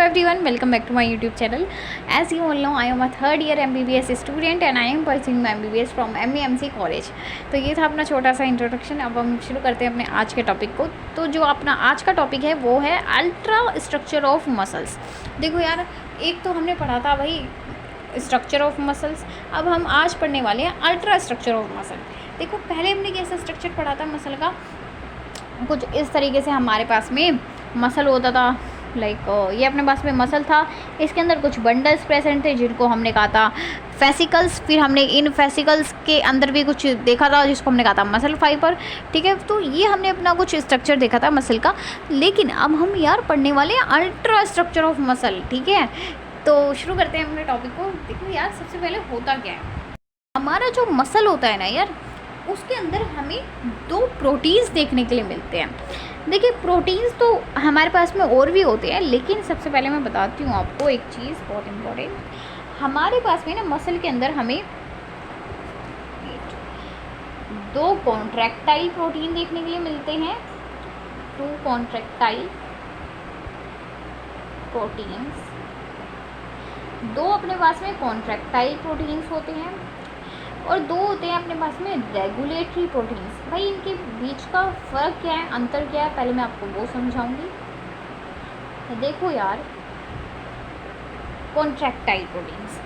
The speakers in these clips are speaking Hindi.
everyone, welcome back to my YouTube channel. As you all know, I am a third year MBBS student and I am pursuing my MBBS from MEMC college. तो ये था अपना छोटा सा इंट्रोडक्शन। अब हम शुरू करते हैं अपने आज के टॉपिक को। तो जो अपना आज का टॉपिक है वो है अल्ट्रा स्ट्रक्चर ऑफ मसल्स। देखो यार, एक तो हमने पढ़ा था भाई स्ट्रक्चर ऑफ मसल्स, अब हम आज पढ़ने वाले हैं अल्ट्रा स्ट्रक्चर ऑफ मसल। देखो पहले हमने कैसा स्ट्रक्चर पढ़ा था मसल का, कुछ इस तरीके से हमारे पास में मसल होता था। ये अपने पास में मसल था, इसके अंदर कुछ बंडल्स प्रेजेंट थे जिनको हमने कहा था फेसिकल्स। फिर हमने इन फेसिकल्स के अंदर भी कुछ देखा था जिसको हमने कहा था मसल फाइबर। ठीक है, तो ये हमने अपना कुछ स्ट्रक्चर देखा था मसल का। लेकिन अब हम यार पढ़ने वाले हैं अल्ट्रा स्ट्रक्चर ऑफ मसल। ठीक है, तो शुरू करते हैं अपने टॉपिक को। देखो यार, सबसे पहले होता क्या है, हमारा जो मसल होता है ना यार, उसके अंदर हमें दो प्रोटीन्स देखने के लिए मिलते हैं। देखिए प्रोटीन्स तो हमारे पास में और भी होते हैं, लेकिन सबसे पहले मैं बताती हूँ आपको एक चीज़ बहुत इम्पोर्टेंट। हमारे पास में ना मसल के अंदर हमें दो कॉन्ट्रैक्टाइल प्रोटीन देखने के लिए मिलते हैं, टू कॉन्ट्रैक्टाइल प्रोटीन्स। दो अपने पास में कॉन्ट्रैक्टाइल प्रोटीन्स होते हैं और दो होते हैं अपने पास में रेगुलेटरी प्रोटीन्स। भाई इनके बीच का फ़र्क क्या है, अंतर क्या है, पहले मैं आपको वो समझाऊंगी। तो देखो यार, कॉन्ट्रैक्टाइल प्रोटीन्स,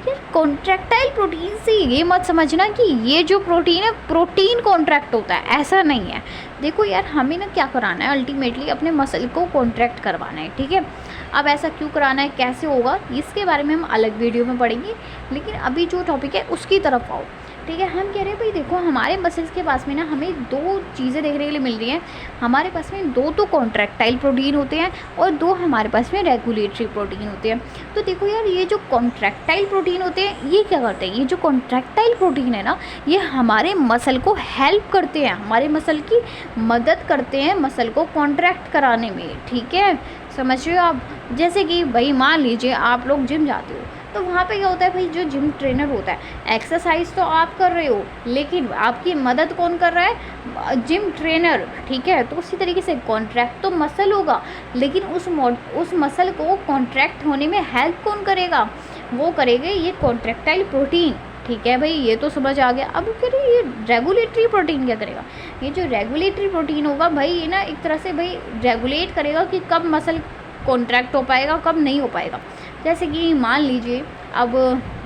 यार कॉन्ट्रैक्टाइल प्रोटीन से ये मत समझना कि ये जो प्रोटीन है प्रोटीन कॉन्ट्रैक्ट होता है, ऐसा नहीं है। देखो यार, हमें ना क्या कराना है, अल्टीमेटली अपने मसल को कॉन्ट्रैक्ट करवाना है। ठीक है, अब ऐसा क्यों कराना है, कैसे होगा, इसके बारे में हम अलग वीडियो में पढ़ेंगे। लेकिन अभी जो टॉपिक है उसकी तरफ आओ। ठीक है, हम कह रहे हैं भाई देखो हमारे मसल्स के पास में ना हमें दो चीज़ें देखने के लिए मिल रही हैं। हमारे पास में दो तो कॉन्ट्रैक्टाइल प्रोटीन होते हैं और दो हमारे पास में रेगुलेटरी प्रोटीन होते हैं। तो देखो यार, ये जो कॉन्ट्रैक्टाइल प्रोटीन होते हैं ये क्या करते हैं, ये जो कॉन्ट्रैक्टाइल प्रोटीन है ना, ये हमारे मसल को हेल्प करते हैं, हमारे मसल की मदद करते हैं मसल को कॉन्ट्रैक्ट कराने में। ठीक है, समझ रहे हो आप। जैसे कि भाई मान लीजिए आप लोग जिम जाते हो, तो वहाँ पे क्या होता है भाई, जो जिम ट्रेनर होता है, एक्सरसाइज तो आप कर रहे हो लेकिन आपकी मदद कौन कर रहा है, जिम ट्रेनर। ठीक है, तो उसी तरीके से कॉन्ट्रैक्ट तो मसल होगा, लेकिन उस मसल को कॉन्ट्रैक्ट होने में हेल्प कौन करेगा, वो करेंगे ये कॉन्ट्रैक्टाइल प्रोटीन। ठीक है भाई, ये तो समझ आ गया। अब फिर ये रेगुलेटरी प्रोटीन क्या करेगा, ये जो रेगुलेटरी प्रोटीन होगा भाई, ये ना एक तरह से भाई रेगुलेट करेगा कि कब मसल कॉन्ट्रैक्ट हो पाएगा कब नहीं हो पाएगा। जैसे कि मान लीजिए अब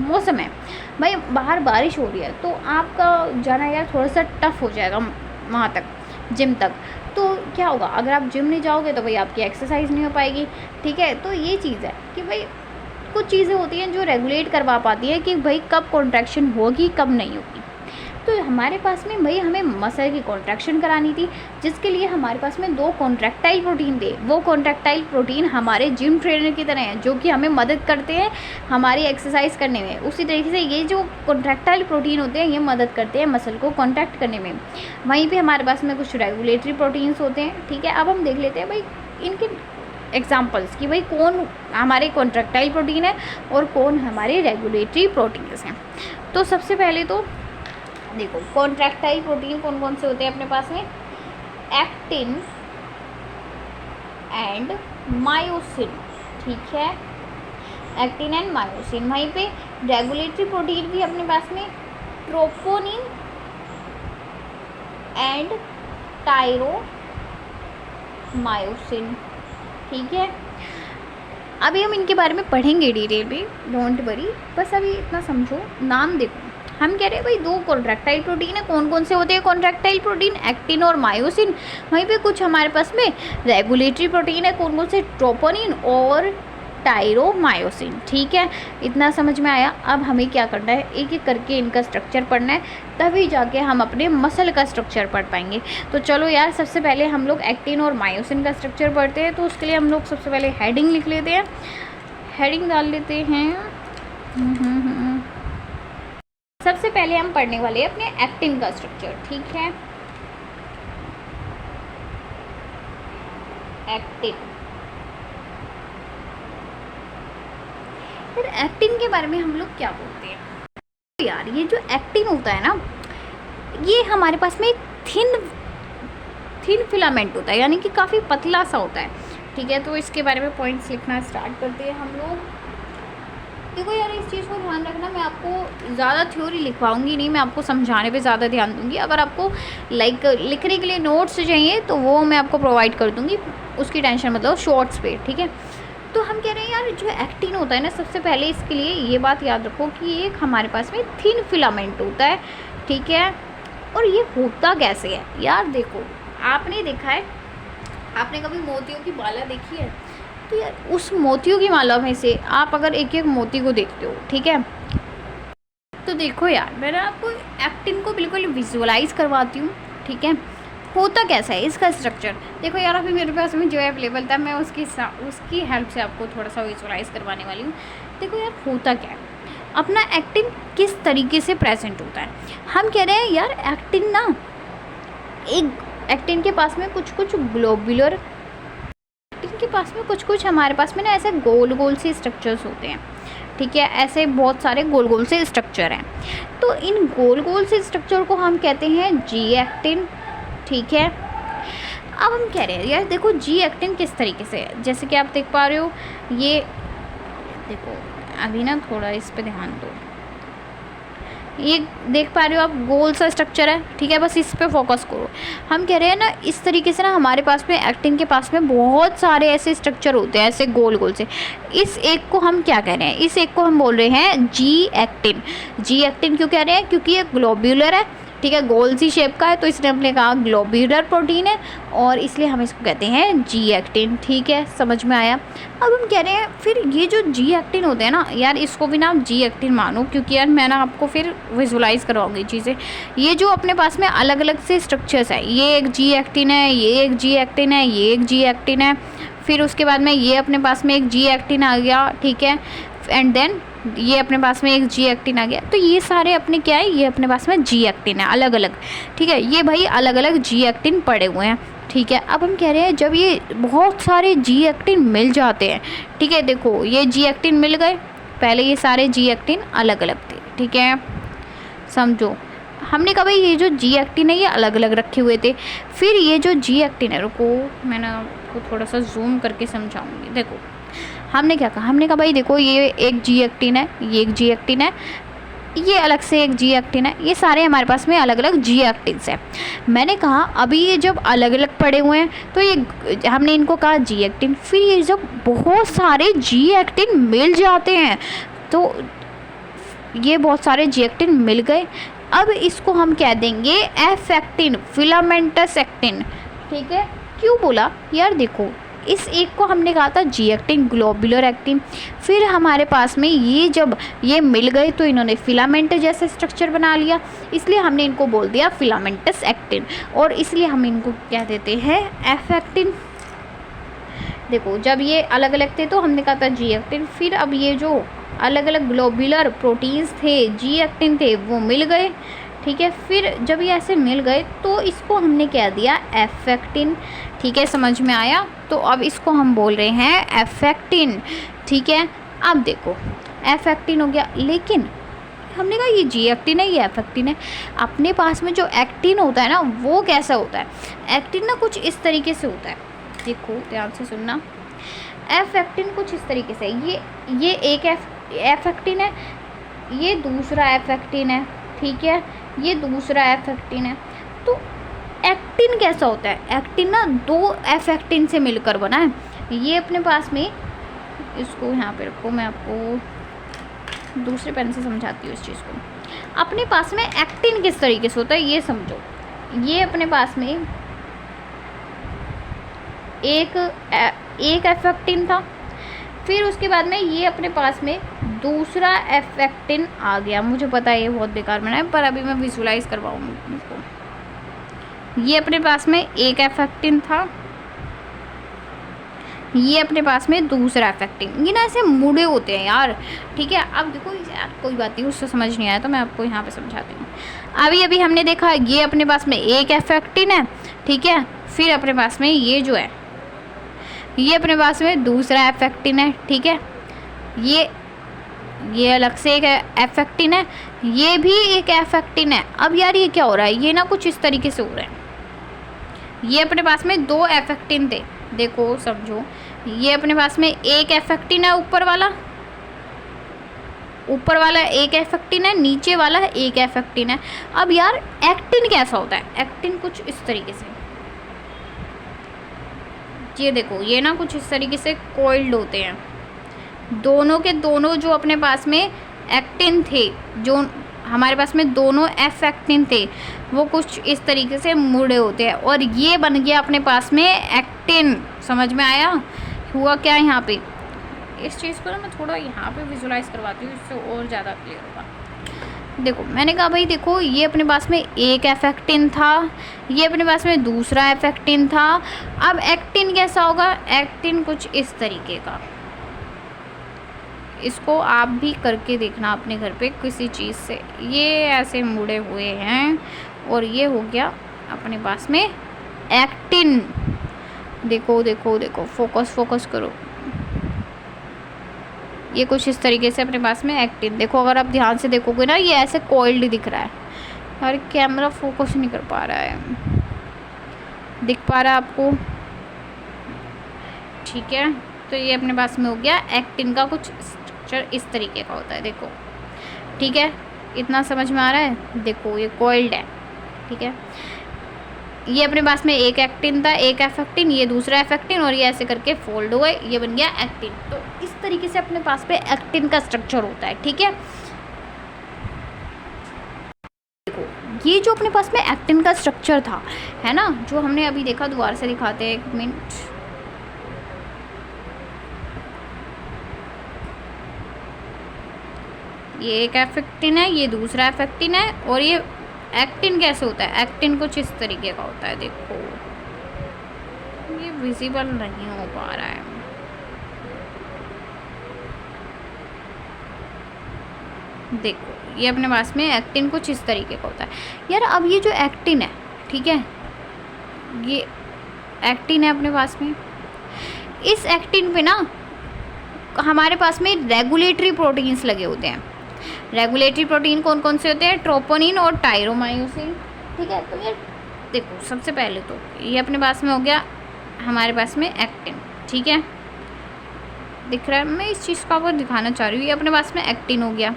मौसम है भाई, बाहर बारिश हो रही है, तो आपका जाना यार थोड़ा सा टफ हो जाएगा वहाँ तक, जिम तक। तो क्या होगा, अगर आप जिम नहीं जाओगे तो भाई आपकी एक्सरसाइज नहीं हो पाएगी। ठीक है, तो ये चीज़ है कि भाई कुछ चीज़ें होती हैं जो रेगुलेट करवा पाती है कि भाई कब कॉन्ट्रैक्शन होगी कब नहीं होगी। तो हमारे पास में भाई हमें मसल की कॉन्ट्रैक्शन करानी थी, जिसके लिए हमारे पास में दो कॉन्ट्रैक्टाइल प्रोटीन थे। वो कॉन्ट्रैक्टाइल प्रोटीन हमारे जिम ट्रेनर की तरह हैं, जो कि हमें मदद करते हैं हमारी एक्सरसाइज करने में। उसी तरीके से ये जो कॉन्ट्रैक्टाइल प्रोटीन होते हैं ये मदद करते हैं मसल को कॉन्ट्रैक्ट करने में। वहीं पर हमारे पास में कुछ रेगुलेटरी प्रोटीन्स होते हैं। ठीक है, अब हम देख लेते हैं भाई इनके एग्जाम्पल्स कि भाई कौन हमारे कॉन्ट्रैक्टाइल प्रोटीन है और कौन हमारे रेगुलेटरी प्रोटीन्स हैं। तो सबसे पहले तो देखो कॉन्ट्रैक्टाइल प्रोटीन कौन कौन से होते हैं अपने पास में, एक्टिन एंड मायोसिन। ठीक है, एक्टिन एंड मायोसिन। वहीं पे रेगुलेटरी प्रोटीन भी अपने पास में ट्रोपोनिन एंड टायरोमायोसिन। ठीक है, अभी हम इनके बारे में पढ़ेंगे डिटेल में, डोंट वरी, बस अभी इतना समझो। नाम देखो, हम कह रहे हैं भाई दो कॉन्ट्रैक्टाइल प्रोटीन है, कौन कौन से होते हैं कॉन्ट्रैक्टाइल प्रोटीन, एक्टिन और मायोसिन। वहीं पे कुछ हमारे पास में रेगुलेटरी प्रोटीन है, कौन कौन से, ट्रोपोनिन और टायरोमायोसिन। ठीक है, इतना समझ में आया। अब हमें क्या करना है, एक एक करके इनका स्ट्रक्चर पढ़ना है, तभी जाके हम अपने मसल का स्ट्रक्चर पढ़ पाएंगे। तो चलो यार, सबसे पहले हम लोग एक्टिन और मायोसिन का स्ट्रक्चर पढ़ते हैं। तो उसके लिए हम लोग सबसे पहले हेडिंग लिख लेते हैं, हेडिंग डाल लेते हैं। सबसे पहले हम पढ़ने वाले हैं अपने एक्टिन का स्ट्रक्चर। ठीक है, एक्टिन। फिर एक्टिन के बारे में हम लोग क्या बोलते हैं, तो यार ये जो एक्टिन होता है ना, ये हमारे पास में थिन फिलामेंट होता है, यानी कि काफ़ी पतला सा होता है। ठीक है, तो इसके बारे में पॉइंट्स लिखना स्टार्ट करते हैं हम लोग। देखो यार, इस चीज़ को ध्यान रखना, मैं आपको ज़्यादा थ्योरी लिख पाऊँगी नहीं, मैं आपको समझाने पे ज़्यादा ध्यान दूँगी। अगर आपको लाइक लिखने के लिए नोट्स चाहिए तो वो मैं आपको प्रोवाइड कर दूँगी, उसकी टेंशन मतलब शॉर्ट्स पे, ठीक है। तो हम कह रहे हैं यार, जो एक्टिन होता है ना, सबसे पहले इसके लिए ये बात याद रखो कि एक हमारे पास में थिन फिलामेंट होता है, ठीक है। और ये होता कैसे है यार, देखो आपने देखा है, आपने कभी मोतियों की माला देखी है, तो यार उस मोतियों की माला में से आप अगर एक एक मोती को देखते हो, ठीक है, तो देखो यार मैं ना आपको एक्टिन को बिल्कुल विजुअलाइज करवाती हूँ, ठीक है। होता कैसा है इसका स्ट्रक्चर, देखो यार अभी मेरे पास में जो अवेलेबल था मैं उसकी हेल्प से आपको थोड़ा सा विजुअलाइज करवाने वाली हूँ। देखो यार होता क्या है, अपना एक्टिन किस तरीके से प्रेजेंट होता है। हम कह रहे हैं यार एक्टिन ना, एक एक्टिन के पास में कुछ ग्लोबुलर, एक्टिन के पास में कुछ हमारे पास में ना ऐसे गोल गोल से स्ट्रक्चर्स होते हैं, ठीक है। ऐसे बहुत सारे गोल गोल से स्ट्रक्चर हैं, तो इन गोल गोल से स्ट्रक्चर को हम कहते हैं जी एक्टिन, ठीक है। अब हम कह रहे हैं यार देखो जी एक्टिन किस तरीके से है, जैसे कि आप देख पा रहे हो, ये देखो अभी ना थोड़ा इस पे ध्यान दो, ये देख पा रहे हो आप, गोल सा स्ट्रक्चर है, ठीक है, बस इस पे फोकस करो। हम कह रहे हैं ना इस तरीके से ना हमारे पास में एक्टिन के पास में बहुत सारे ऐसे स्ट्रक्चर होते हैं, ऐसे गोल गोल से। इस एक को हम क्या कह रहे हैं, इस एक को हम बोल रहे हैं जी एक्टिन। जी एक्टिन क्यों कह रहे हैं, क्योंकि ये ग्लोब्यूलर है, ठीक है, गोल सी शेप का है, तो इसलिए हमने कहा ग्लोब्यूलर प्रोटीन है, और इसलिए हम इसको कहते हैं जी एक्टिन, ठीक है, समझ में आया। अब हम कह रहे हैं फिर ये जो जी एक्टिन होते हैं ना यार, इसको भी ना आप जी एक्टिन मानो, क्योंकि यार मैं ना आपको फिर विजुलाइज करवाऊंगी चीज़ें। ये जो अपने पास में अलग अलग से स्ट्रक्चर्स है, ये एक जी एक्टिन है, ये एक जी एक्टिन है, ये एक जी एक्टिन है, फिर उसके बाद में ये अपने पास में एक जी एक्टिन आ गया, ठीक है, एंड देन ये अपने पास में एक जी एक्टिन आ गया। तो ये सारे अपने क्या है, ये अपने पास में जी एक्टिन है अलग अलग, ठीक है, ये भाई अलग अलग जी एक्टिन पड़े हुए हैं, ठीक है। अब हम कह रहे हैं जब ये बहुत सारे जी एक्टिन मिल जाते हैं, ठीक है, देखो ये जी एक्टिन मिल गए, पहले ये सारे जी एक्टिन अलग अलग थे, ठीक है, समझो। हमने कहा भाई ये जो जी एक्टिन है ये अलग अलग रखे हुए थे, फिर ये जो जी एक्टिन है, रुको मैंने आपको थोड़ा सा जूम करके समझाऊंगी। देखो हमने क्या कहा, हमने कहा भाई देखो ये एक जी एक्टिन है, ये एक जी एक्टिन है, ये अलग से एक जी एक्टिन है, ये सारे हमारे पास में अलग अलग जी एक्टिन्स हैं। मैंने कहा अभी ये जब अलग अलग पड़े हुए हैं तो ये हमने इनको कहा जी एक्टिन, फिर ये जब बहुत सारे जी एक्टिन मिल जाते हैं, तो ये बहुत सारे जी एक्टिन मिल गए, अब इसको हम कह देंगे एफ एक्टिन, फिलामेंटस एक्टिन, ठीक है। क्यों बोला यार, देखो इस एक को हमने कहा था जी एक्टिन, ग्लोबुलर एक्टिन, फिर हमारे पास में ये जब ये मिल गए तो इन्होंने फिलामेंट जैसे स्ट्रक्चर बना लिया, इसलिए हमने इनको बोल दिया फिलामेंटस एक्टिन, और इसलिए हम इनको कह देते हैं एफ एक्टिन। देखो जब ये अलग अलग थे तो हमने कहा था जी एक्टिन, फिर अब ये जो अलग अलग ग्लोबुलर प्रोटीन्स थे, जी एक्टिन थे, वो मिल गए, ठीक है। फिर जब ये ऐसे मिल गए तो इसको हमने कह दिया एफ एक्टिन, ठीक है, समझ में आया। तो अब इसको हम बोल रहे हैं एफ एक्टिन, ठीक है। अब देखो एफ एक्टिन हो गया, लेकिन हमने कहा ये जी एक्टिन है, ये एफ एक्टिन है, अपने पास में जो एक्टिन होता है ना वो कैसा होता है, एक्टिन ना कुछ इस तरीके से होता है, देखो ध्यान से सुनना। एफ एक्टिन कुछ इस तरीके से, ये एक एफ एक्टिन है, ये दूसरा एफ एक्टिन है, ठीक है, ये दूसरा एफ एक्टिन है। तो एक्टिन कैसा होता है, एक्टिन ना दो एफ एक्टिन से मिलकर बना है। ये अपने पास में, इसको यहाँ पे रखो, मैं आपको दूसरे पेन से समझाती हूँ इस चीज़ को। अपने पास में एक्टिन किस तरीके से होता है ये समझो, ये अपने पास में एक एफ एक्टिन था, फिर उसके बाद में ये अपने पास में दूसरा एफ एक्टिन आ गया। मुझे पता है ये बहुत बेकार बना है, पर अभी मैं विजुलाइज करवाऊँगी तुमको। ये अपने पास में एक एफ एक्टिन था, ये अपने पास में दूसरा एफ एक्टिन, ये ना ऐसे मुड़े होते हैं यार, ठीक है। अब देखो यार कोई बात नहीं, उससे समझ नहीं आया तो मैं आपको यहाँ पे समझाती हूँ। अभी हमने देखा ये अपने पास में एक एफ एक्टिन है, ठीक है, फिर अपने पास में ये जो है ये अपने पास में दूसरा एफ एक्टिन है, ठीक है, ये अलग से एक एफ एक्टिन है, ये भी एक एफ एक्टिन है। अब यार ये क्या हो रहा है, ये ना कुछ इस तरीके से हो रहा है, ये अपने पास में दो एफ एक्टिन थे, देखो समझो, ये अपने पास में एक एफेक्टिन है, ऊपर वाला एक एफेक्टिन है, नीचे वाला है एक एफेक्टिन है। अब यार एक्टिन कैसा होता है? एक्टिन कुछ इस तरीके से, ये देखो, ये ना कुछ इस तरीके से कॉइल्ड होते हैं। दोनों के दोनों जो अपने पास में एक्टिन थे, जो हमारे पास में दोनों एफ एक्टिन थे, वो कुछ इस तरीके से मुड़े होते हैं और ये बन गया अपने पास में एक्टिन। समझ में आया हुआ क्या है यहाँ पे? इस चीज़ को ना मैं थोड़ा यहाँ पे विजुलाइज करवाती हूँ, इससे और ज़्यादा क्लियर होगा। देखो मैंने कहा भाई देखो, ये अपने पास में एक एफ एक्टिन था, ये अपने पास में दूसरा एफ एक्टिन था। अब एक्टिन कैसा होगा? एक्टिन कुछ इस तरीके का। इसको आप भी करके देखना अपने घर पे किसी चीज़ से। ये ऐसे मुड़े हुए हैं और ये हो गया अपने पास में एक्टिन। देखो देखो देखो, फोकस करो। ये कुछ इस तरीके से अपने पास में एक्टिन। देखो अगर आप ध्यान से देखोगे ना, ये ऐसे कॉइल्ड दिख रहा है। और कैमरा फोकस नहीं कर पा रहा है, दिख पा रहा है आपको? ठीक है, तो ये अपने पास में हो गया एक्टिन का कुछ स्ट्रक्चर इस तरीके का होता है। देखो ठीक है, इतना समझ में आ रहा है? देखो ये कॉइल्ड है, ठीक है। ये अपने पास में एक एक्टिन था, एक एफेक्टिन, ये दूसरा एफेक्टिन, और ये ऐसे करके फोल्ड हुए, ये बन गया एक्टिन। तो इस तरीके से अपने पास में एक्टिन का स्ट्रक्चर होता है, ठीक है। देखो ये जो अपने पास में एक्टिन का स्ट्रक्चर था, है ना, जो हमने अभी देखा, दोबारा से दिखाते हैं, 1 मिनट। ये एक एफेक्टिन है, ये दूसरा एफेक्टिन है, और ये एक्टिन कैसे होता है? एक्टिन कुछ इस तरीके का होता है। देखो ये विजिबल नहीं हो पा रहा है। देखो ये अपने पास में एक्टिन कुछ इस तरीके का होता है यार। अब ये जो एक्टिन है, ठीक है, ये एक्टिन है अपने पास में। इस एक्टिन पे ना हमारे पास में रेगुलेटरी प्रोटीन्स लगे होते हैं। रेगुलेटरी प्रोटीन कौन कौन से होते हैं? ट्रोपोनिन और टायरोमायोसिन, ठीक है। तो ये देखो, सबसे पहले तो ये अपने पास में हो गया हमारे पास में एक्टिन, ठीक है, दिख रहा है? मैं इस चीज़ को आपको दिखाना चाह रही हूँ। ये अपने पास में एक्टिन हो गया।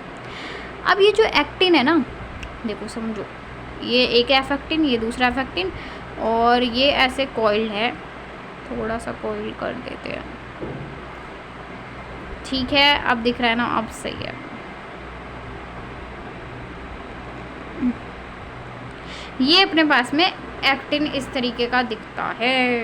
अब ये जो एक्टिन है ना, देखो समझो, ये एक एफेक्टिन, ये दूसरा एफेक्टिन, और ये ऐसे कॉइल्ड है। थोड़ा सा कॉइल कर देते हैं, ठीक है। अब दिख रहा है ना? अब सही है। ये अपने पास में एक्टिन इस तरीके का दिखता है।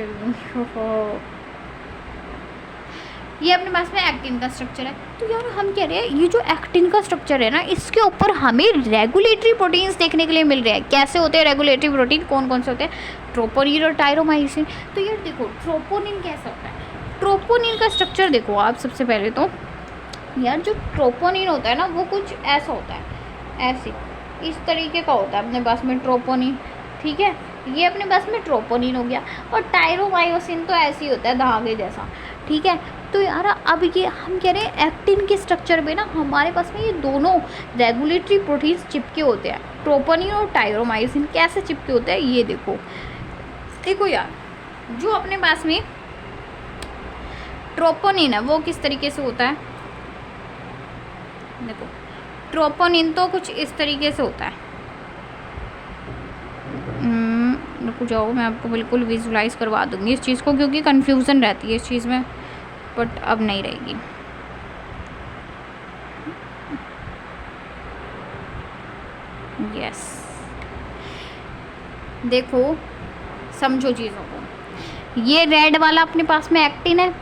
ये अपने पास में एक्टिन का स्ट्रक्चर है। तो यार हम कह रहे हैं, ये जो एक्टिन का स्ट्रक्चर है ना, इसके ऊपर हमें रेगुलेटरी प्रोटीन्स देखने के लिए मिल रहे हैं। कैसे होते हैं रेगुलेटरी प्रोटीन? कौन कौन से होते हैं? ट्रोपोनिन और टायरोमायोसिन। तो यार देखो, ट्रोपोनिन कैसा होता है? ट्रोपोनिन का स्ट्रक्चर देखो आप। सबसे पहले तो यार जो ट्रोपोनिन होता है ना, वो कुछ ऐसा होता है, ऐसे इस तरीके का होता है अपने पास में ट्रोपोनिन, ठीक है। ये अपने पास में ट्रोपोनिन हो गया। और टायरोमायोसिन तो ऐसे ही होता है, धागे जैसा, ठीक है। तो यार अब ये हम कह रहे हैं एक्टिन के स्ट्रक्चर में ना हमारे पास में ये दोनों रेगुलेटरी प्रोटीन्स चिपके होते हैं। ट्रोपोनिन और टायरोमायोसिन कैसे चिपके होते हैं? ये देखो, देखो यार, जो अपने पास में ट्रोपोनिन है वो किस तरीके से होता है? देखो, ट्रोपोनिन तो कुछ इस तरीके से होता है। रुक जाओ, मैं आपको बिल्कुल विजुलाइज करवा दूंगी इस चीज़ को, क्योंकि कन्फ्यूज़न रहती है इस चीज़ में, बट अब नहीं रहेगी। यस, देखो समझो चीज़ों को। ये रेड वाला अपने पास में एक्टिन है,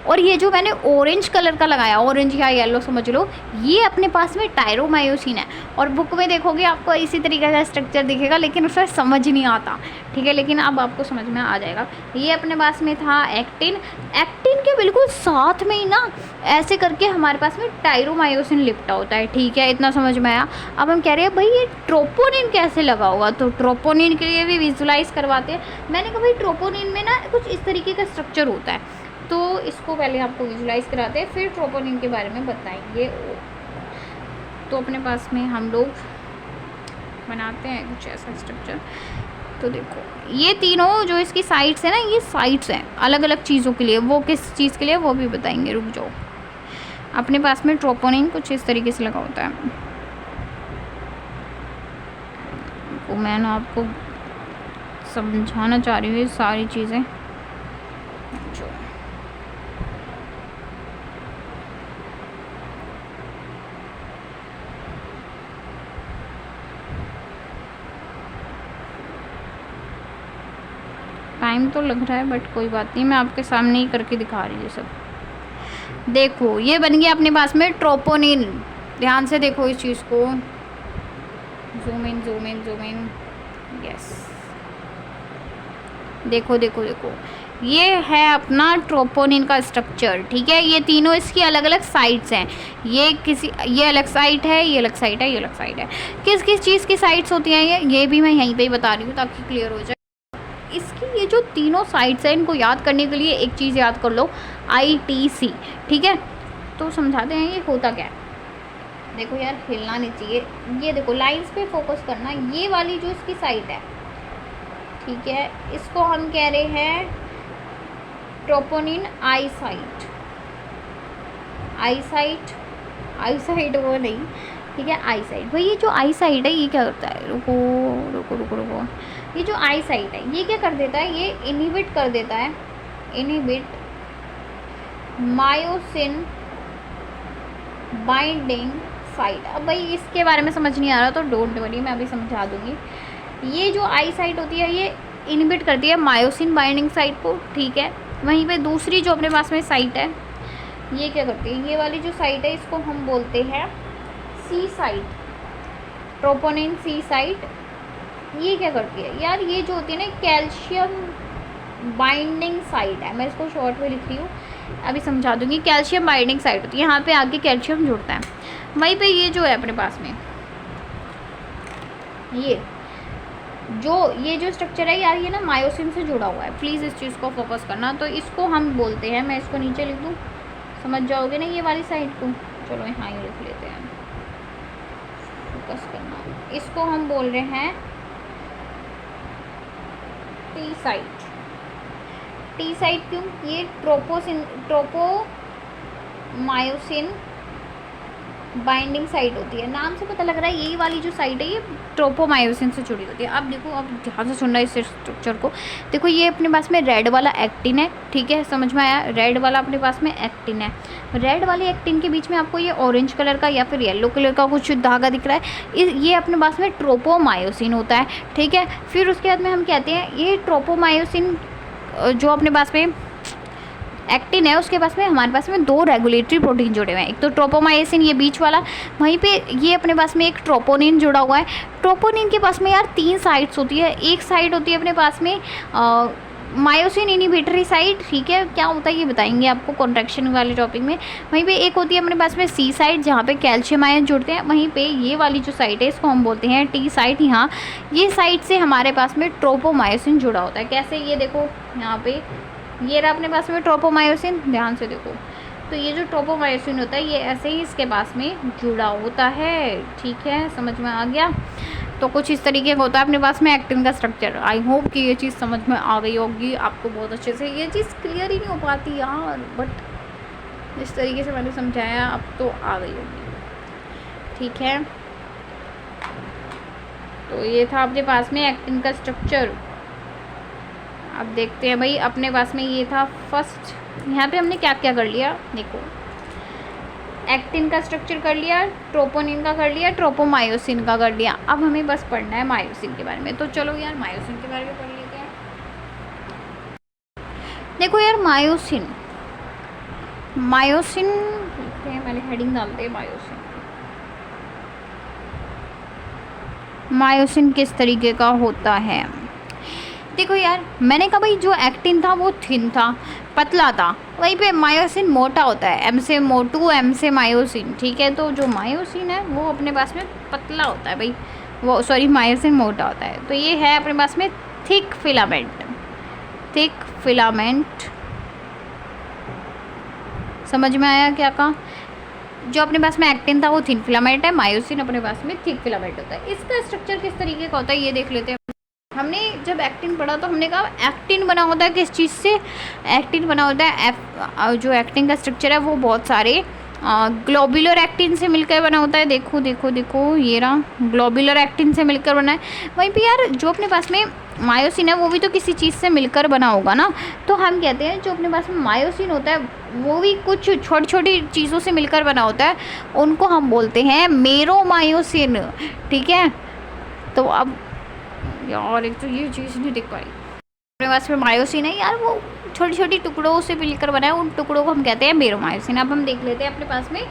और ये जो मैंने ऑरेंज कलर का लगाया, ऑरेंज या येलो समझ लो, ये अपने पास में टायरोमायोसिन है। और बुक में देखोगे आपको इसी तरीके का स्ट्रक्चर दिखेगा, लेकिन उसमें समझ नहीं आता, ठीक है। लेकिन अब आपको समझ में आ जाएगा। ये अपने पास में था एक्टिन। एक्टिन के बिल्कुल साथ में ही ना ऐसे करके हमारे पास में टायरोमायोसिन लिपटा होता है, ठीक है। इतना समझ में आया? अब हम कह रहे हैं भाई ये ट्रोपोनिन कैसे लगा होगा, तो ट्रोपोनिन के लिए भी विजुलाइज करवाते हैं। मैंने कहा भाई ट्रोपोनिन में ना कुछ इस तरीके का स्ट्रक्चर होता है, तो इसको पहले आपको विजुलाइज कराते हैं, फिर ट्रोपोनिन के बारे में बताएंगे। तो अपने पास में हम लोग बनाते हैं कुछ ऐसा स्ट्रक्चर। तो देखो ये तीनों जो इसकी साइड्स है ना, ये साइड्स हैं अलग अलग चीज़ों के लिए। वो किस चीज़ के लिए वो भी बताएंगे, रुक जाओ। अपने पास में ट्रोपोनिन कुछ इस तरीके से लगा होता है। तो मैं ना आपको समझाना चाह रही हूँ ये सारी चीज़ें। जो टाइम तो लग रहा है बट कोई बात नहीं, मैं आपके सामने ही करके दिखा रही हूँ सब। देखो ये बन गया अपने पास में ट्रोपोनिन। ध्यान से देखो इस चीज़ को, zoom in zoom in zoom in, yes. देखो देखो देखो, ये है अपना ट्रोपोनिन का स्ट्रक्चर, ठीक है। ये तीनों इसकी अलग अलग साइड्स हैं। ये अलग साइड है, ये अलग साइड है, ये अलग साइड है। किस किस चीज़ की साइड्स होती हैं ये भी मैं यहीं पे ही बता रही हूँ ताकि क्लियर हो जाए। इसकी ये जो तीनों साइड्स हैं इनको याद करने के लिए एक चीज़ याद कर लो, ITC, ठीक है। तो समझाते हैं ये होता क्या है। देखो यार हिलना नहीं चाहिए, ये देखो लाइंस पे फोकस करना। ये वाली जो इसकी साइड है, ठीक है, इसको हम कह रहे हैं ट्रोपोनिन आई साइट। आई साइट वो नहीं, ठीक है, आई साइट। भाई ये जो आई साइट है ये क्या करता है, रुको रुको रुको रुको, ये जो आई साइट है ये क्या कर देता है, ये इनहिबिट कर देता है, इनहिबिट मायोसिन बाइंडिंग साइट। अब भाई इसके बारे में समझ नहीं आ रहा तो डोंट वरी, मैं अभी समझा दूंगी। ये जो आई साइट होती है ये इनहिबिट करती है मायोसिन बाइंडिंग साइट को, ठीक है। वहीं पे दूसरी जो अपने पास में साइट है ये क्या करती है, ये वाली जो साइट है इसको हम बोलते हैं सी साइट, ट्रोपोनिन सी साइट। ये क्या करती है यार, ये जो होती है ना कैल्शियम बाइंडिंग साइट है, मैं इसको शॉर्ट में लिख रही हूँ, अभी समझा दूंगी। कैल्शियम बाइंडिंग साइट होती है, यहाँ पे आगे कैल्शियम जुड़ता है। वहीं पे ये जो है अपने पास में ये जो स्ट्रक्चर है यार, ये ना मायोसिन से जुड़ा हुआ है। प्लीज़ इस चीज़ को फोकस करना। तो इसको हम बोलते हैं, मैं इसको नीचे लिख दूँ, समझ जाओगे ना ये वाली साइड को। चलो यहाँ ही लिख लेते हैं, फोकस करना। इसको हम बोल रहे हैं टी साइट। टी साइट क्यों, ये ट्रोपोमायोसिन बाइंडिंग साइट होती है। नाम से पता लग रहा है यही वाली जो साइट है ये ट्रोपोमायोसिन से जुड़ी होती है। अब देखो, अब ध्यान से सुनना इस स्ट्रक्चर को। देखो ये अपने पास में रेड वाला एक्टिन है, ठीक है, समझ में आया। रेड वाला अपने पास में एक्टिन है। रेड वाले एक्टिन के बीच में आपको ये ऑरेंज कलर का या फिर येलो कलर का कुछ धागा दिख रहा है, ये अपने पास में ट्रोपोमायोसिन होता है, ठीक है। फिर उसके बाद में हम कहते हैं ये ट्रोपोमायोसिन जो अपने पास में एक्टिन है उसके पास में हमारे पास में दो रेगुलेटरी प्रोटीन जुड़े हुए हैं। एक तो ट्रोपोमायोसिन ये बीच वाला, वहीं पे ये अपने पास में एक ट्रोपोनिन जुड़ा हुआ है। ट्रोपोनिन के पास में यार 3 साइड्स होती है। एक साइड होती है अपने पास में मायोसिन इनहिबिटरी साइड, ठीक है, क्या होता है ये बताएंगे आपको कॉन्ट्रैक्शन वाले टॉपिक में। वहीं पे एक होती है अपने पास में सी साइड जहाँ पे कैल्शियम आयन जुड़ते हैं। वहीं पे ये वाली जो साइड है इसको हम बोलते हैं टी साइड। यहाँ ये साइड से हमारे पास में ट्रोपोमायोसिन जुड़ा होता है। कैसे, ये देखो यहाँ पे ये रहा अपने पास में ट्रोपोमायोसिन, ध्यान से देखो। तो ये जो ट्रोपोमायोसिन होता है ये ऐसे ही इसके पास में जुड़ा होता है, ठीक है, समझ में आ गया। तो कुछ इस तरीके का होता है अपने पास में एक्टिन का स्ट्रक्चर। आई होप कि ये चीज़ समझ में आ गई होगी आपको बहुत अच्छे से। ये चीज़ क्लियर ही नहीं हो पाती यार, बट जिस तरीके से मैंने समझाया अब तो आ गई होगी, ठीक है। तो ये था अपने पास में एक्टिन का स्ट्रक्चर। अब देखते हैं भाई, अपने पास में ये था फर्स्ट। यहाँ पे हमने क्या क्या कर लिया, देखो एक्टिन का स्ट्रक्चर कर लिया, ट्रोपोनिन का कर लिया, ट्रोपोमायोसिन का कर लिया। अब हमें बस पढ़ना है मायोसिन के बारे में। तो चलो यार मायोसिन के बारे में पढ़ लेते हैं। देखो यार मायोसिन देखते हैं, पहले हेडिंग डालते हैं मायोसिन किस तरीके का होता है। देखो यार मैंने कहा भाई जो एक्टिन था वो थिन था, पतला था, वहीं पे मायोसिन मोटा होता है, एम से मोटू एम से मायोसिन, ठीक है। तो जो मायोसिन है वो अपने पास में पतला होता है भाई, वो सॉरी मायोसिन मोटा होता है। तो ये है अपने पास में थिक फिलामेंट। समझ में आया क्या कहा। जो अपने पास में एक्टिन था वो थिन फिलामेंट है, मायोसिन अपने पास में थिक फिलामेंट होता है। इसका स्ट्रक्चर किस तरीके का होता है ये देख लेते हैं। हमने जब एक्टिन पढ़ा तो हमने कहा एक्टिन बना होता है किस चीज़ से, एक्टिन बना होता है जो एक्टिन का स्ट्रक्चर है वो बहुत सारे ग्लोबुलर एक्टिन से मिलकर बना होता है। देखो देखो देखो ये रहा, ग्लोबुलर एक्टिन से मिलकर बना है। वहीं पे यार जो अपने पास में मायोसिन है वो भी तो किसी चीज़ से मिलकर बना होगा ना, तो हम कहते हैं जो अपने पास में मायोसिन होता है वो भी कुछ छोटी छोटी चीज़ों से मिलकर बना होता है, उनको हम बोलते हैं मेरोमायोसिन। ठीक है, तो अब यार एक तो ये चीज़ नहीं दिख पाई, अपने पास में मायोसिन है यार वो छोटी छोटी टुकड़ों से मिलकर बना है, उन टुकड़ों को हम कहते हैं मेरोमायोसिन। अब हम देख लेते हैं अपने पास में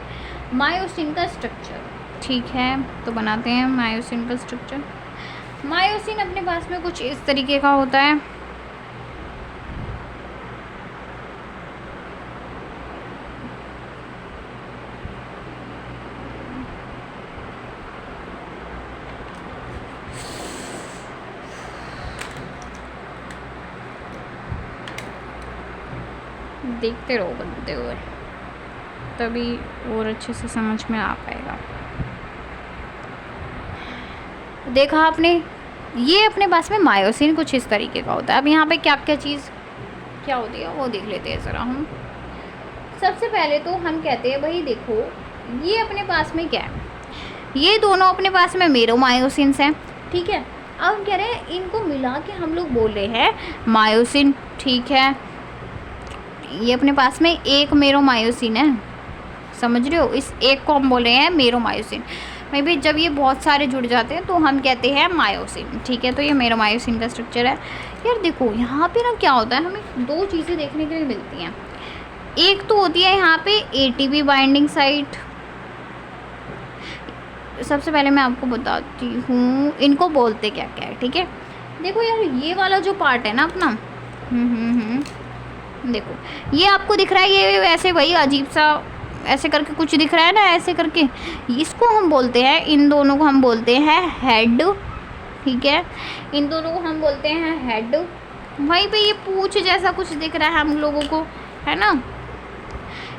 मायोसिन का स्ट्रक्चर। ठीक है, तो बनाते हैं मायोसिन का स्ट्रक्चर। मायोसिन अपने पास में कुछ इस तरीके का होता है। देखते रहो बनते हुए, तभी और अच्छे से समझ में आ पाएगा। देखा आपने, ये अपने पास में मायोसिन कुछ इस तरीके का होता है। अब यहाँ पे क्या क्या चीज़ क्या होती है वो देख लेते हैं ज़रा हम। सबसे पहले तो हम कहते हैं भाई देखो ये अपने पास में क्या है, ये दोनों अपने पास में मेरोमायोसिन्स हैं। ठीक है, अब हम कह रहे हैं इनको मिला के हम लोग बोल रहे हैं मायोसिन। ठीक है, ये अपने पास में एक मेरोमायोसिन है, समझ रहे हो, इस एक को हम बोल रहे हैं मेरोमायोसिन। मे भी जब ये बहुत सारे जुड़ जाते हैं तो हम कहते हैं मायोसिन। ठीक है, तो ये मेरोमायोसिन का स्ट्रक्चर है। यार देखो यहाँ पे ना क्या होता है, हमें दो चीज़ें देखने के लिए मिलती हैं। एक तो होती है यहाँ पे एटीपी बाइंडिंग साइट। सबसे पहले मैं आपको बताती हूँ इनको बोलते क्या क्या है। ठीक है, देखो यार ये वाला जो पार्ट है ना अपना, देखो ये आपको दिख रहा है, ये ऐसे वही अजीब सा ऐसे करके कुछ दिख रहा है ना, ऐसे करके, इसको हम बोलते हैं, इन दोनों को हम बोलते हैं हेड। ठीक है, इन दोनों को हम बोलते हैं हेड। वहीं पे ये पूंछ जैसा कुछ दिख रहा है हम लोगों को, है ना,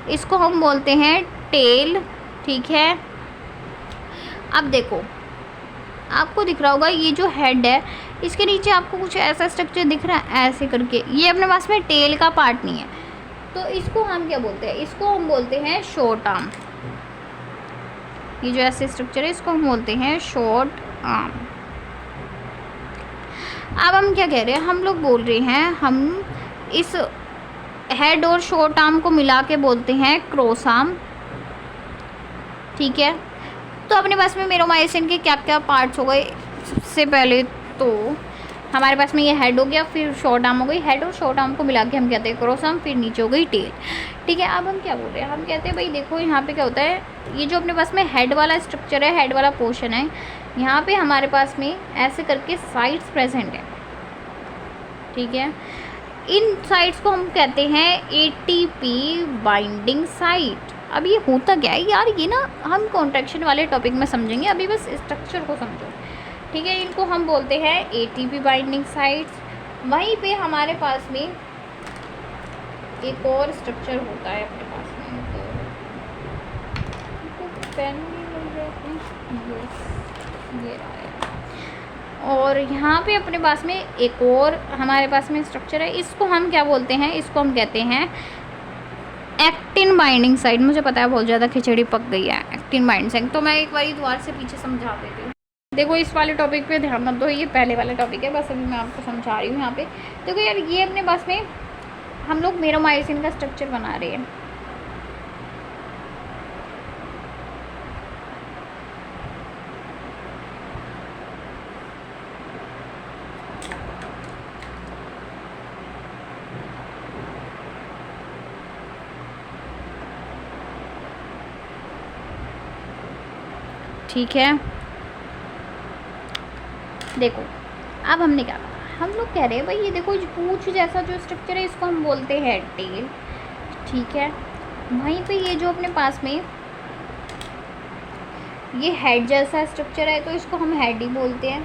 इसको हम बोलते हैं टेल। ठीक है, अब देखो आपको दिख रहा होगा ये जो हेड है इसके नीचे आपको कुछ ऐसा स्ट्रक्चर दिख रहा है ऐसे करके, ये अपने पास में टेल का पार्ट नहीं है, तो इसको हम क्या बोलते हैं, इसको हम बोलते हैं शॉर्ट आर्म। ये जो ऐसे स्ट्रक्चर है इसको हम बोलते हैं शॉर्ट आर्म। अब हम क्या कह रहे हैं, हम लोग बोल रहे हैं हम इस हेड और शॉर्ट आर्म को मिला के बोलते हैं क्रॉस आर्म। ठीक है, तो अपने पास में मेरोमायोसिन के क्या क्या पार्ट्स हो गए। सबसे पहले तो हमारे पास में ये हेड हो गया, फिर शॉर्ट आर्म हो गई, हेड और शॉर्ट आर्म को मिला के हम कहते हैं क्रॉस आर्म, फिर नीचे हो गई टेल। ठीक है, अब हम क्या बोल रहे हैं, हम कहते हैं भाई देखो यहाँ पे क्या होता है, ये जो अपने पास में हेड वाला स्ट्रक्चर है, हेड वाला पोर्शन है, यहाँ पे हमारे पास में ऐसे करके साइड्स प्रेजेंट है। ठीक है, इन साइड्स को हम कहते हैं एटीपी बाइंडिंग साइट। अब ये होता क्या है यार, ये ना हम कॉन्ट्रैक्शन वाले टॉपिक में समझेंगे, अभी बस स्ट्रक्चर को समझो। ठीक है, इनको हम बोलते हैं एटीपी बाइंडिंग साइट्स। वहीं पे हमारे पास में एक और स्ट्रक्चर होता है अपने पास में, तो पेन ये रहा है। और यहाँ पे अपने पास में एक और हमारे पास में स्ट्रक्चर है, इसको हम क्या बोलते हैं, इसको हम कहते हैं एक्टिन बाइंडिंग साइट। मुझे पता है बहुत ज़्यादा खिचड़ी पक गई है, एक्टिन बाइंडिंग साइट, तो मैं एक बार दोबारा से पीछे समझा देती हूँ। देखो इस वाले टॉपिक पे ध्यान मत दो, ये पहले वाला टॉपिक है, बस अभी मैं आपको समझा रही हूँ। यहाँ पे देखो यार ये अपने पास में हम लोग मेरोमायोसिन का स्ट्रक्चर बना रहे हैं। ठीक है, देखो अब हमने क्या कहा, हम लोग कह रहे हैं भाई ये देखो पूंछ जैसा जो स्ट्रक्चर है इसको हम बोलते हैं टेल। ठीक है, वहीं पे ये जो अपने पास में ये हेड जैसा स्ट्रक्चर है तो इसको हम हेड ही बोलते हैं।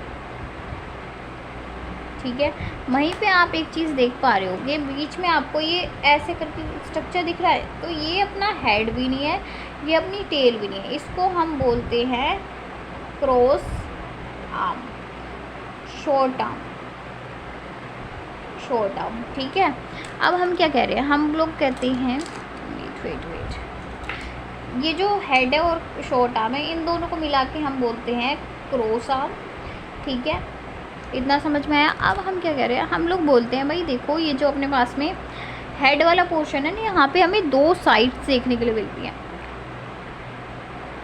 ठीक है, वहीं पे आप एक चीज़ देख पा रहे हो, ये बीच में आपको ये ऐसे करके स्ट्रक्चर दिख रहा है, तो ये अपना हेड भी नहीं है, ये अपनी टेल भी नहीं है, इसको हम बोलते हैं cross arm, short arm. Short arm, ठीक है। अब हम क्या कह रहे हैं, हम लोग कहते हैं वेट ये जो हेड है और शॉर्ट आर्म है, इन दोनों को मिला के हम बोलते हैं क्रॉस आर्म, ठीक है। इतना समझ में आया। अब हम क्या कह रहे हैं, हम लोग बोलते हैं भाई देखो ये जो अपने पास में हेड वाला पोर्शन है ना, यहाँ पे हमें 2 साइड्स देखने के लिए मिलती हैं,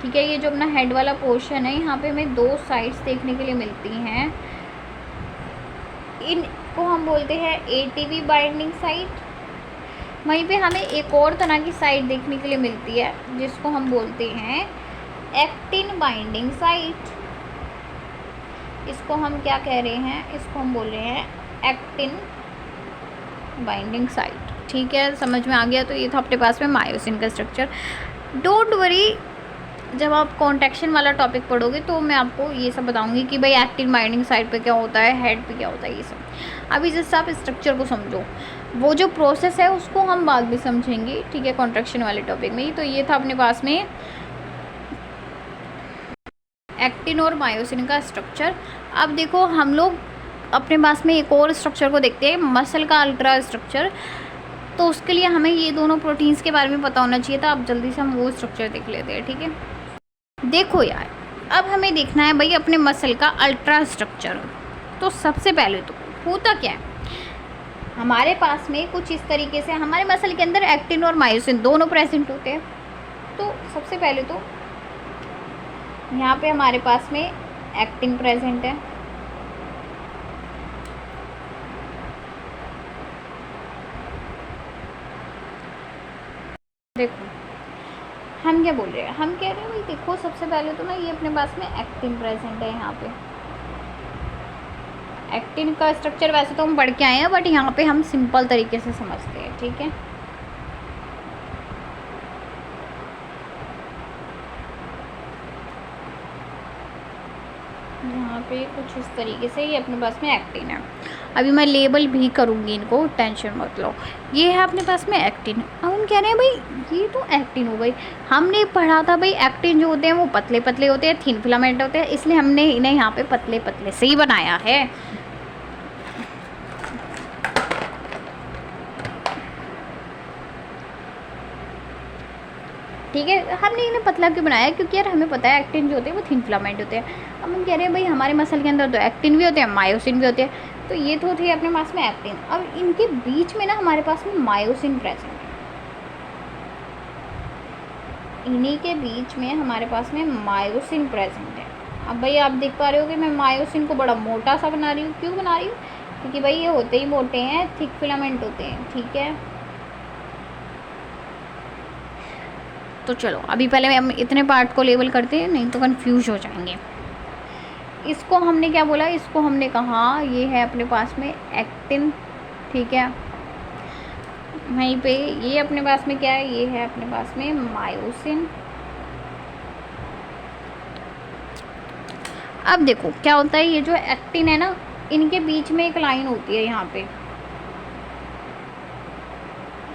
ठीक है। ये जो अपना हेड वाला पोर्शन है, यहाँ पे हमें 2 साइड्स देखने के लिए मिलती हैं। इनको हम बोलते हैं ATV बाइंडिंग साइड। वहीं पे हमें एक और तरह की साइड देखने के लिए मिलती है जिसको हम बोलते हैं एक्टिन बाइंडिंग साइड। इसको हम क्या कह रहे हैं, इसको हम बोल रहे हैं एक्टिन बाइंडिंग साइट, ठीक है। समझ में आ गया। तो ये था अपने पास में मायोसिन का स्ट्रक्चर। डोंट वरी, जब आप कॉन्ट्रैक्शन वाला टॉपिक पढ़ोगे तो मैं आपको ये सब बताऊंगी कि भाई एक्टिन बाइंडिंग साइट पे क्या होता है, हेड पे क्या होता है, ये सब। अभी जैसे आप स्ट्रक्चर को समझो, वो जो प्रोसेस है उसको हम बाद में समझेंगे, ठीक है, कॉन्ट्रैक्शन वाले टॉपिक में ही। तो ये था अपने पास में एक्टिन और मायोसिन का स्ट्रक्चर। अब देखो हम लोग अपने पास में एक और स्ट्रक्चर को देखते हैं, मसल का अल्ट्रा स्ट्रक्चर। तो उसके लिए हमें ये दोनों प्रोटीन्स के बारे में पता होना चाहिए था। अब जल्दी से हम वो स्ट्रक्चर देख लेते हैं, ठीक है। देखो यार, अब हमें देखना है भाई अपने मसल का अल्ट्रा स्ट्रक्चर। तो सबसे पहले तो होता क्या है, हमारे पास में कुछ इस तरीके से हमारे मसल के अंदर एक्टिन और मायोसिन दोनों प्रेजेंट होते हैं। तो सबसे पहले तो यहाँ पे हमारे पास में एक्टिन प्रेजेंट है, देखो हम क्या बोल रहे हैं, हम कह रहे हैं भाई देखो सबसे पहले तो ना ये अपने पास में एक्टिन प्रेजेंट है। यहाँ पे एक्टिन का स्ट्रक्चर वैसे तो हम पढ़ के आए हैं, बट यहाँ पे हम सिंपल तरीके से समझते हैं, ठीक है। यहाँ पे कुछ इस तरीके से ये अपने पास में एक्टिन है। अभी मैं लेबल भी करूँगी इनको, टेंशन मत लो। ये है अपने पास में एक्टिन। अब हम कह रहे हैं भाई ये तो एक्टिन हो गई। हमने पढ़ा था भाई एक्टिन जो होते हैं वो पतले पतले होते हैं, थिन फिलामेंट होते हैं, इसलिए हमने इन्हें यहाँ पे पतले पतले से ही बनाया है। ठीक है, हमने इन्हें पतला क्यों बनाया, क्योंकि यार हमें पता है एक्टिन जो होते हैं वो थिन फिलामेंट होते हैं। अब हम कह रहे हैं भाई हमारे मसल के अंदर तो एक्टिन भी होते हैं, मायोसिन भी होते हैं। तो ये तो थे अपने पास में एक्टिन। अब इनके बीच में ना हमारे पास में मायोसिन प्रेजेंट है। इन्हीं के बीच में हमारे पास में मायोसिन प्रेजेंट है। अब भाई आप देख पा रहे हो कि मैं मायोसिन को बड़ा मोटा सा बना रही हूँ। क्यों बना रही हूँ, क्योंकि भाई ये होते ही मोटे हैं, थिक फिलामेंट होते हैं, ठीक है। तो चलो अभी पहले हम इतने पार्ट को लेबल करते हैं, नहीं तो कंफ्यूज हो जाएंगे। इसको हमने क्या बोला, इसको हमने कहा ये है अपने पास में एक्टिन, ठीक है। वहीं पे ये अपने पास में क्या है, ये है अपने पास में मायोसिन। अब देखो क्या होता है, ये जो एक्टिन है ना, इनके बीच में एक लाइन होती है यहाँ पे,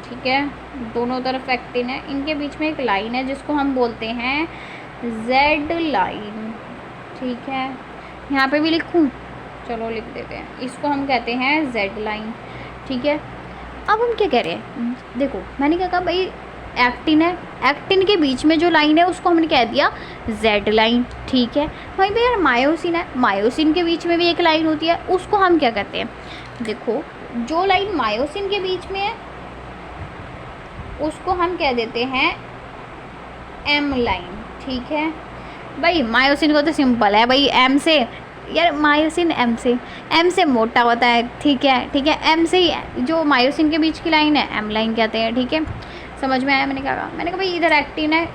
ठीक है। दोनों तरफ एक्टिन है, इनके बीच में एक लाइन है जिसको हम बोलते हैं जेड लाइन, ठीक है। यहाँ पे भी लिखूँ, चलो लिख देते हैं, इसको हम कहते हैं जेड लाइन, ठीक है। अब हम क्या कह रहे हैं, देखो मैंने क्या कहा भाई एक्टिन है, एक्टिन के बीच में जो लाइन है उसको हमने कह दिया जेड लाइन, ठीक है। वहीं पे यार मायोसिन है, मायोसिन के बीच में भी एक लाइन होती है, उसको हम क्या कहते हैं, देखो जो लाइन मायोसिन के बीच में है उसको हम कह देते हैं एम लाइन, ठीक है। भाई मायोसिन को तो सिंपल है भाई, एम से यार मायोसिन एम से मोटा होता है, ठीक है, ठीक है। एम से ही जो मायोसिन के बीच की लाइन है एम लाइन कहते हैं, ठीक है। समझ में आया, मैंने कहा भाई इधर एक्टिन है,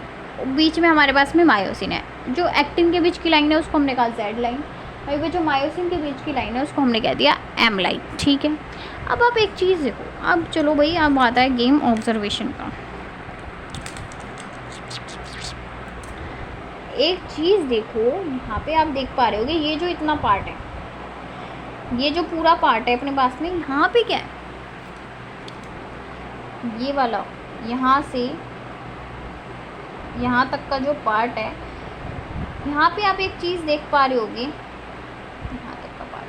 बीच में हमारे पास में मायोसिन है, जो एक्टिन के बीच की लाइन है उसको हमने कहा जेड लाइन, भाई वो जो मायोसिन के बीच की लाइन है उसको हमने कह दिया एम लाइन, ठीक है। अब आप एक चीज़ देखो, अब चलो भाई अब आता है गेम ऑब्जर्वेशन का। एक चीज़ देखो, यहाँ पे आप देख पा रहे होगे ये जो इतना पार्ट है, ये जो पूरा पार्ट है अपने पास में, यहाँ पे क्या है, ये वाला यहाँ से यहाँ तक का जो पार्ट है, यहाँ पे आप एक चीज़ देख पा रहे होगे, यहाँ तक का पार्ट,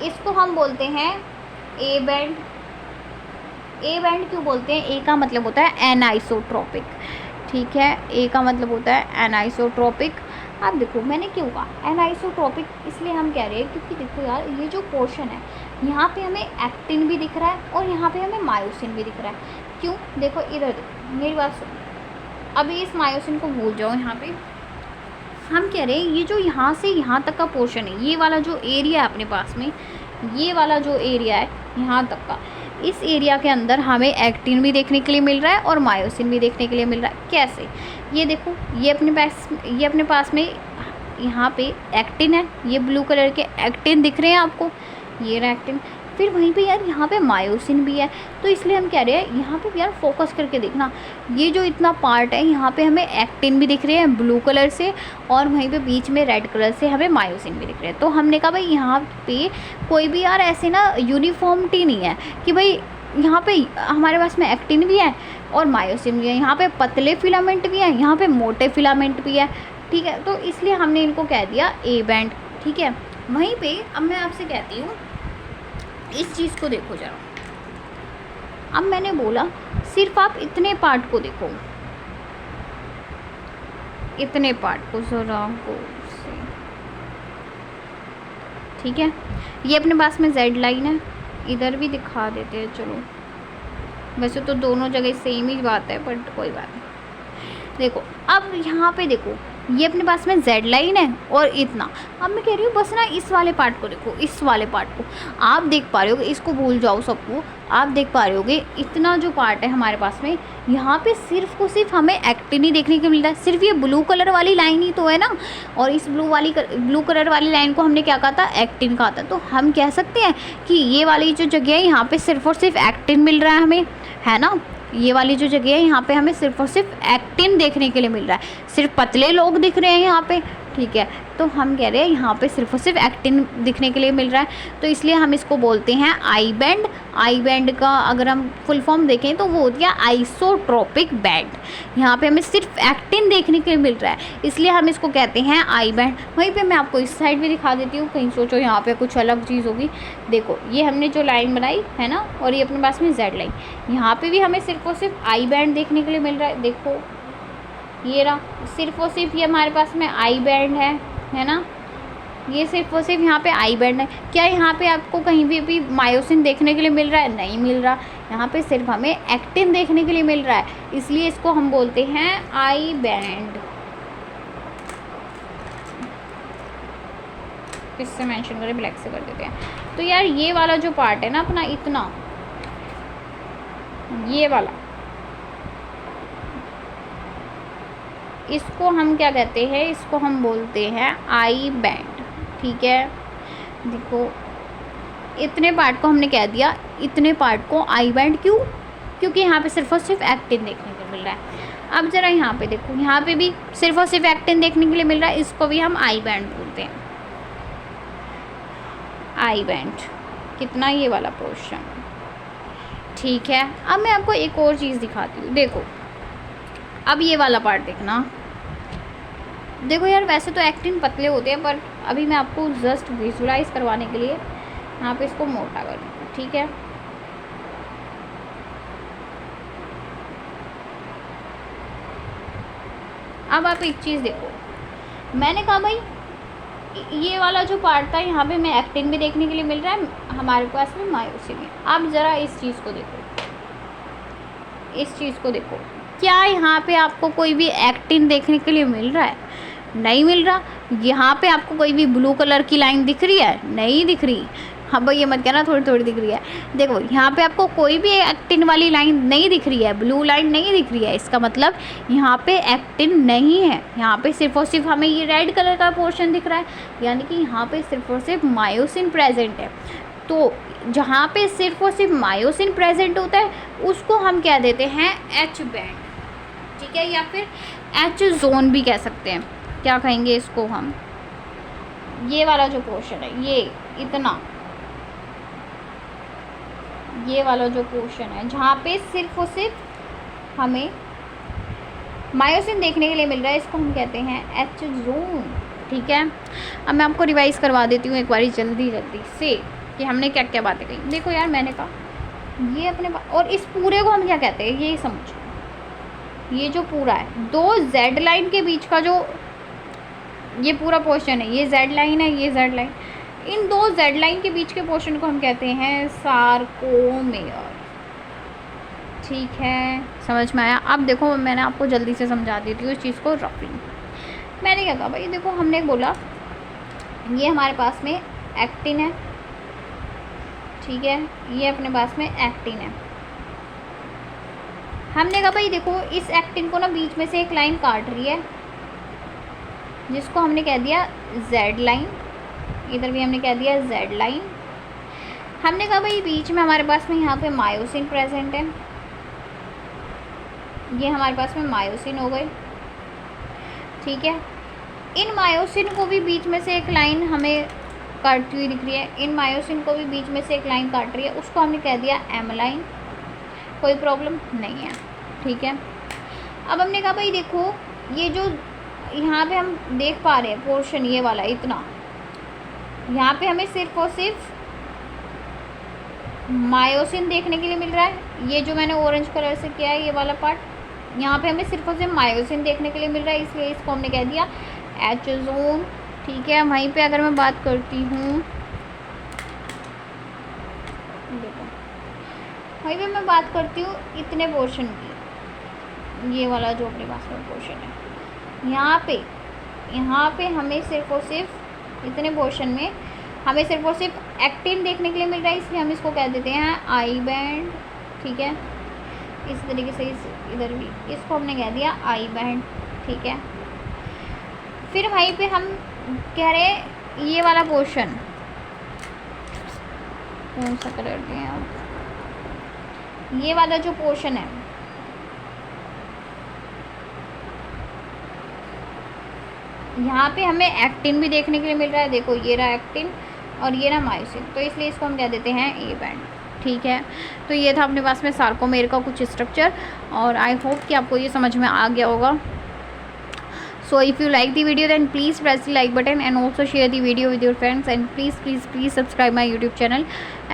इसको हम बोलते हैं ए बैंड। ए बैंड क्यों बोलते हैं? ए का मतलब होता है एनाइसोट्रॉपिक, ठीक है, ए का मतलब होता है एनाइसोट्रॉपिक। अब देखो मैंने क्यों कहा एनाइसोट्रॉपिक, इसलिए हम कह रहे हैं क्योंकि देखो यार ये जो पोर्शन है यहाँ पे हमें एक्टिन भी दिख रहा है और यहाँ पे हमें मायोसिन भी दिख रहा है। क्यों? देखो इधर देखो, मेरी बात सुनो, अभी इस मायोसिन को भूल जाओ। यहाँ पे हम कह रहे हैं ये जो यहाँ से यहाँ तक का पोर्शन है, ये वाला जो एरिया है अपने पास में, ये वाला जो एरिया है यहाँ तक का, इस एरिया के अंदर हमें एक्टिन भी देखने के लिए मिल रहा है और मायोसिन भी देखने के लिए मिल रहा है। कैसे? ये देखो, ये अपने पास में यहाँ पे एक्टिन है, ये ब्लू कलर के एक्टिन दिख रहे हैं आपको, ये रहा एक्टिन। फिर वहीं पे यार यहाँ पे मायोसिन भी है, तो इसलिए हम कह रहे हैं यहाँ पे यार फोकस करके देखना, ये जो इतना पार्ट है यहाँ पे हमें एक्टिन भी दिख रहे हैं ब्लू कलर से और वहीं पे बीच में रेड कलर से हमें मायोसिन भी दिख रहे हैं। तो हमने कहा भाई यहाँ पे कोई भी यार ऐसे ना यूनिफॉर्मिटी नहीं है कि भाई यहाँ पे हमारे पास में एक्टिन भी है और मायोसिन भी है, यहाँ पे पतले फिलामेंट भी है, यहाँ पे मोटे फिलामेंट भी है, ठीक है। तो इसलिए हमने इनको कह दिया ए बैंड, ठीक है। वहीं पे अब मैं आपसे कहती हूँ इस चीज़ को देखो जरा, अब मैंने बोला सिर्फ आप इतने पार्ट को देखो, इतने पार्ट को जरा गौर से, ठीक है। ये अपने पास में जेड लाइन है, इधर भी दिखा देते हैं, चलो वैसे तो दोनों जगह सेम ही बात है बट कोई बात नहीं। देखो अब यहाँ पे देखो, ये अपने पास में जेड लाइन है और इतना, अब मैं कह रही हूँ बस ना इस वाले पार्ट को देखो, इस वाले पार्ट को आप देख पा रहे होगे, इसको भूल जाओ सबको, आप देख पा रहे होगे इतना जो पार्ट है हमारे पास में, यहाँ पे सिर्फ को सिर्फ हमें एक्टिन ही देखने को मिल रहा है। सिर्फ ये ब्लू कलर वाली लाइन ही तो है ना, और इस ब्लू कलर वाली लाइन को हमने क्या कहा था? एक्टिन कहा था। तो हम कह सकते हैं कि ये वाली जो जगह है यहाँ पे सिर्फ और सिर्फ एक्टिन मिल रहा है हमें, है ना। ये वाली जो जगह है यहाँ पे हमें सिर्फ और सिर्फ एक्टिन देखने के लिए मिल रहा है, सिर्फ पतले लोग दिख रहे हैं यहाँ पे, ठीक है। तो हम कह रहे हैं यहाँ पे सिर्फ और सिर्फ एक्टिन दिखने के लिए मिल रहा है, तो इसलिए हम इसको बोलते हैं आई बैंड। आई बैंड का अगर हम फुल फॉर्म देखें तो वो होती है आइसोट्रोपिक बैंड। यहाँ पे हमें सिर्फ एक्टिन देखने के लिए मिल रहा है, इसलिए हम इसको कहते हैं आई बैंड। वहीं पे मैं आपको इस साइड भी दिखा देती हूँ, कहीं सोचो यहाँ पे कुछ अलग चीज़ होगी। देखो ये हमने जो लाइन बनाई है ना, और ये अपने पास में जेड लाइन, यहाँ पर भी हमें सिर्फ और सिर्फ आई बैंड देखने के लिए मिल रहा है। देखो ये रहा, सिर्फ और सिर्फ ये हमारे पास में आई बैंड है ना, ये सिर्फ और सिर्फ यहाँ पे आई बैंड है। क्या यहाँ पे आपको कहीं भी मायोसिन देखने के लिए मिल रहा है? नहीं मिल रहा, यहाँ पे सिर्फ हमें एक्टिन देखने के लिए मिल रहा है, इसलिए इसको हम बोलते हैं आई बैंड। किससे मेंशन करें? ब्लैक से कर देते हैं। तो यार ये वाला जो पार्ट है ना अपना, इतना ये वाला, इसको हम क्या कहते हैं? इसको हम बोलते हैं आई बैंड, ठीक है। देखो इतने पार्ट को हमने कह दिया, इतने पार्ट को आई बैंड। क्यों? क्योंकि यहाँ पे सिर्फ और सिर्फ एक्टिन देखने को मिल रहा है। अब ज़रा यहाँ पे देखो, यहाँ पे भी सिर्फ और सिर्फ एक्टिन देखने के लिए मिल रहा है, इसको भी हम आई बैंड बोलते हैं। आई बैंड कितना, ये वाला पोर्शन, ठीक है। अब मैं आपको एक और चीज़ दिखाती हूँ, देखो अब ये वाला पार्ट देखना। देखो यार वैसे तो एक्टिन पतले होते हैं, पर अभी मैं आपको जस्ट विजुलाइज करवाने के लिए यहाँ पे इसको मोटा कर दूँ, ठीक है। अब आप एक चीज़ देखो, मैंने कहा भाई ये वाला जो पार्ट था यहाँ पे हमें एक्टिन भी देखने के लिए मिल रहा है, हमारे पास में मायोसिन है। अब ज़रा इस चीज़ को देखो, इस चीज़ को देखो, क्या यहाँ पे आपको कोई भी एक्टिन देखने के लिए मिल रहा है? नहीं मिल रहा। यहाँ पे आपको कोई भी ब्लू कलर की लाइन दिख रही है? नहीं दिख रही। हाँ भाई ये मत कहना थोड़ी थोड़ी दिख रही है। देखो यहाँ पे आपको कोई भी एक्टिन वाली लाइन नहीं दिख रही है, ब्लू लाइन नहीं दिख रही है, इसका मतलब यहाँ पे एक्टिन नहीं है। यहाँ पे सिर्फ और सिर्फ हमें ये रेड कलर का पोर्शन दिख रहा है, यानी कि यहाँ पे सिर्फ और सिर्फ मायोसिन प्रेजेंट है। तो जहाँ पे सिर्फ और सिर्फ मायोसिन प्रेजेंट होता है उसको हम कह देते हैं एच बैंड, ठीक है, या फिर एच जोन भी कह सकते हैं। क्या कहेंगे इसको हम? ये वाला जो पोर्शन है, ये इतना, ये वाला जो पोर्शन है जहाँ पे सिर्फ और सिर्फ हमें मायोसिन देखने के लिए मिल रहा है, इसको हम कहते हैं एच जोन, ठीक है। अब मैं आपको रिवाइज करवा देती हूँ एक बारी जल्दी जल्दी से। कि हमने क्या क्या बातें कही। देखो यार मैंने कहा ये अपने और इस पूरे को हम क्या कहते हैं ये समझो। ये जो पूरा है 2 जेड लाइन के बीच का जो ये पूरा पोर्शन है, ये जेड लाइन है, ये जेड लाइन, इन 2 जेड लाइन के बीच के पोर्शन को हम कहते हैं सार्कोमेयर। ठीक है, समझ में आया। अब देखो मैंने आपको जल्दी से समझा देती हूँ इस चीज़ को रफली। मैंने क्या कहा भाई, देखो हमने बोला ये हमारे पास में एक्टिन है, ठीक है, ये अपने पास में एक्टिन है। हमने कहा भाई देखो इस एक्टिन को ना बीच में से एक लाइन काट रही है जिसको हमने कह दिया जेड लाइन, इधर भी हमने कह दिया जेड लाइन। हमने कहा भाई बीच में हमारे पास में यहाँ पे मायोसिन प्रेजेंट है, ये हमारे पास में मायोसिन हो गए, ठीक है। इन मायोसिन को भी बीच में से एक लाइन हमें काटती हुई दिख रही है, इन मायोसिन को भी बीच में से एक लाइन काट रही है, उसको हमने कह दिया एम लाइन, कोई प्रॉब्लम नहीं है, ठीक है। अब हमने कहा भाई देखो ये जो यहाँ पे हम देख पा रहे हैं पोर्शन ये वाला इतना, यहाँ पे हमें सिर्फ और सिर्फ मायोसिन देखने के लिए मिल रहा है। ये जो मैंने ऑरेंज कलर से किया है ये वाला पार्ट, यहाँ पे हमें सिर्फ और सिर्फ मायोसिन देखने के लिए मिल रहा है, इसलिए इसको हमने कह दिया एच जोन, ठीक है। वहीं पे अगर मैं बात करती हूँ, देखो वहीं पे मैं बात करती हूँ इतने पोर्शन की, ये वाला जो अपने पास में पोर्शन है, यहाँ पे हमें सिर्फ और सिर्फ इतने पोर्शन में हमें सिर्फ और सिर्फ एक्टिन देखने के लिए मिल रहा है, इसलिए हम इसको कह देते हैं आई बैंड, ठीक है। इस तरीके से इधर भी इसको हमने कह दिया आई बैंड, ठीक है। फिर वहीं पे हम कह रहे हैं ये वाला पोर्शन, कौन सा कलर दिए आप, ये वाला जो पोर्शन है यहाँ पे हमें एक्टिन भी देखने के लिए मिल रहा है, देखो ये रहा एक्टिन और ये ना मायोसिन, तो इसलिए इसको हम कह देते हैं ए बैंड, ठीक है। तो ये था अपने पास में सार्कोमेयर का कुछ स्ट्रक्चर, और आई होप कि आपको ये समझ में आ गया होगा। So if you like the video then please press the like button and also share the video with your friends, and please subscribe my YouTube channel,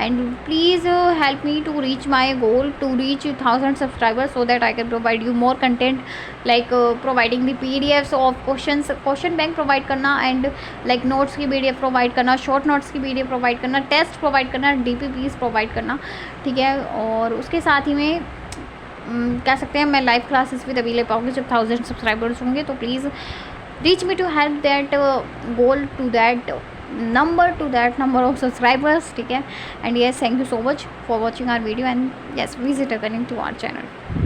and please help me to reach my goal to reach 1000 subscribers, so that I can provide you more content like providing the PDFs of question bank provide करना, and like notes की PDF provide करना, short notes की PDF provide करना, test provide करना, DPPs provide करना, ठीक है। और उसके साथ ही में कह सकते हैं मैं लाइव क्लासेस भी तभी ले पाऊँगी जब 1000 सब्सक्राइबर्स होंगे। तो please reach me to help that goal to that number of subscribers, ठीक है। And yes, thank you so much for watching our video, and yes please returning to our channel.